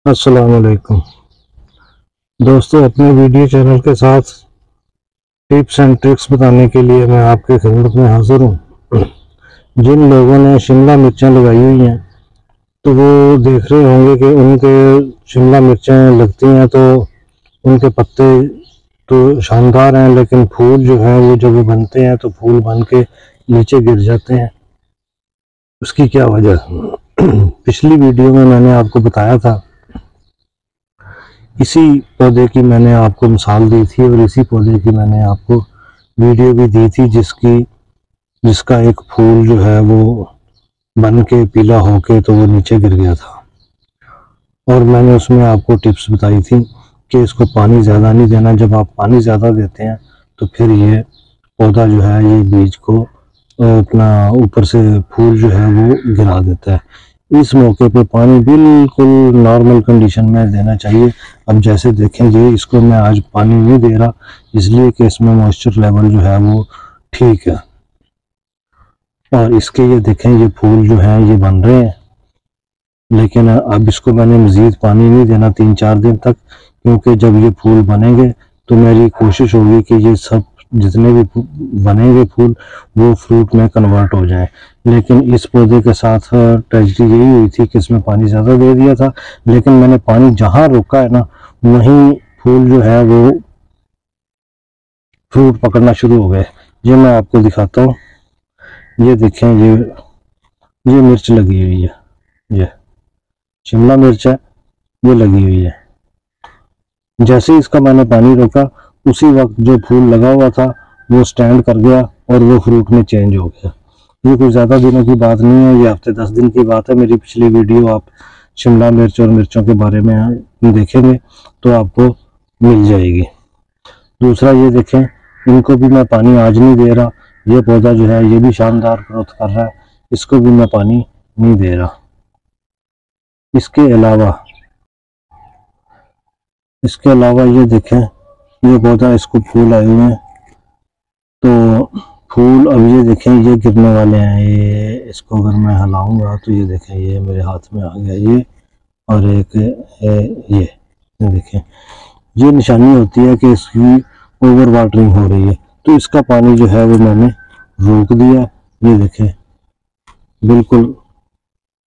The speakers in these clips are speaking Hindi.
अस्सलाम वालेकुम दोस्तों, अपने वीडियो चैनल के साथ टिप्स एंड ट्रिक्स बताने के लिए मैं आपकी खिदमत में हाजिर हूँ। जिन लोगों ने शिमला मिर्चें लगाई हुई हैं तो वो देख रहे होंगे कि उनके शिमला मिर्चें लगती हैं तो उनके पत्ते तो शानदार हैं, लेकिन फूल जो है वो जब वो बनते हैं तो फूल बन के नीचे गिर जाते हैं। उसकी क्या वजह? पिछली वीडियो में मैंने आपको बताया था, इसी पौधे की मैंने आपको मिसाल दी थी और इसी पौधे की मैंने आपको वीडियो भी दी थी जिसका एक फूल जो है वो बन के पीला होके तो वो नीचे गिर गया था। और मैंने उसमें आपको टिप्स बताई थी कि इसको पानी ज़्यादा नहीं देना। जब आप पानी ज़्यादा देते हैं तो फिर ये पौधा जो है ये बीज को अपना ऊपर से फूल जो है वो गिरा देता है। इस मौके पे पानी बिल्कुल नॉर्मल कंडीशन में देना चाहिए। अब जैसे देखेंगे, इसको मैं आज पानी नहीं दे रहा इसलिए कि इसमें मॉइस्चर लेवल जो है वो ठीक है। और इसके ये देखें, ये फूल जो हैं ये बन रहे हैं, लेकिन अब इसको मैंने मज़ीद पानी नहीं देना 3-4 दिन तक, क्योंकि जब ये फूल बनेंगे तो मेरी कोशिश होगी कि ये सब जितने भी बनेंगे फूल वो फ्रूट में कन्वर्ट हो जाएं। लेकिन इस पौधे के साथ ट्रेजेडी यही हुई थी कि इसमें पानी ज़्यादा दे दिया था, लेकिन मैंने पानी जहाँ रोका है ना वहीं फूल जो है वो फ्रूट पकड़ना शुरू हो गए। ये मैं आपको दिखाता हूँ। ये देखें, ये मिर्च लगी हुई है, ये शिमला मिर्च है, ये लगी हुई है। जैसे इसका मैंने पानी रोका उसी वक्त जो फूल लगा हुआ था वो स्टैंड कर गया और वो फ्रूट में चेंज हो गया। ये कोई ज़्यादा दिनों की बात नहीं है, ये हफ्ते 10 दिन की बात है। मेरी पिछली वीडियो आप शिमला मिर्च और मिर्चों के बारे में देखेंगे तो आपको मिल जाएगी। दूसरा, ये देखें, इनको भी मैं पानी आज नहीं दे रहा। ये पौधा जो है ये भी शानदार ग्रोथ कर रहा है, इसको भी मैं पानी नहीं दे रहा। इसके अलावा ये देखें, ये पौधा इसको फूल आए हुए हैं, तो फूल अब ये देखें ये गिरने वाले हैं। ये इसको अगर मैं हिलाऊंगा तो ये देखें ये मेरे हाथ में आ गया ये, और एक है ये देखें, ये निशानी होती है कि इसकी ओवर वाटरिंग हो रही है। तो इसका पानी जो है वो मैंने रोक दिया। ये देखें बिल्कुल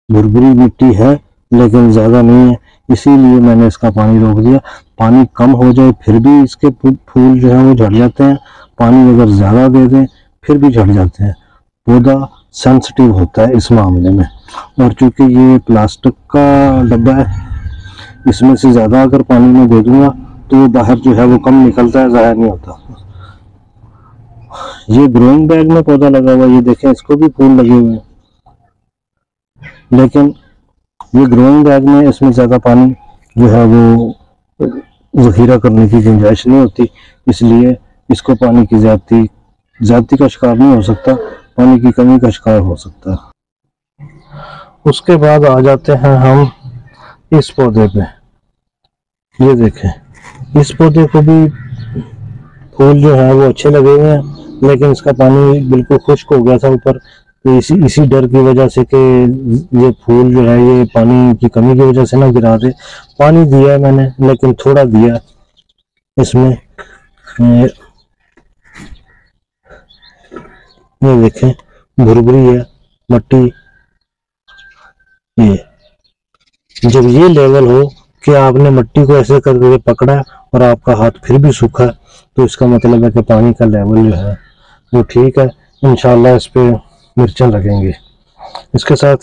भुरभुरी मिट्टी है लेकिन ज़्यादा नहीं है, इसीलिए मैंने इसका पानी रोक दिया। पानी कम हो जाए फिर भी इसके फूल जो है वो झड़ जाते हैं, पानी अगर ज़्यादा दे दें फिर भी झड़ जाते हैं। पौधा सेंसिटिव होता है इस मामले में। और चूँकि ये प्लास्टिक का डब्बा है, इसमें से ज़्यादा अगर पानी में दे दूंगा तो वो बाहर जो है वो कम निकलता है, ज़ाहिर नहीं होता। ये ग्रोइंग बैग में पौधा लगा हुआ है, ये देखें इसको भी फूल लगे हुए हैं, लेकिन ये ग्रोइंग बैग में इसमें ज़्यादा पानी जो है वो ज़ख़ीरा करने की गुंजाइश नहीं होती, इसलिए इसको पानी की ज़्यादती का शिकार नहीं हो सकता, पानी की कमी का शिकार हो सकता है। उसके बाद आ जाते हैं हम इस पौधे पे। ये देखें, इस पौधे को भी फूल जो है वो अच्छे लगे हुए हैं, लेकिन इसका पानी बिल्कुल खुश्क हो गया था ऊपर। तो इसी डर की वजह से कि ये फूल जो है ये पानी की कमी की वजह से ना गिरा दे, पानी दिया है मैंने लेकिन थोड़ा दिया। इसमें ये देखें भुरभुरी है मट्टी। ये जब ये लेवल हो कि आपने मिट्टी को ऐसे करके पकड़ा और आपका हाथ फिर भी सूखा है तो इसका मतलब है कि पानी का लेवल जो है वो ठीक है। इंशाल्लाह इस पे मिर्चें लगेंगी। इसके साथ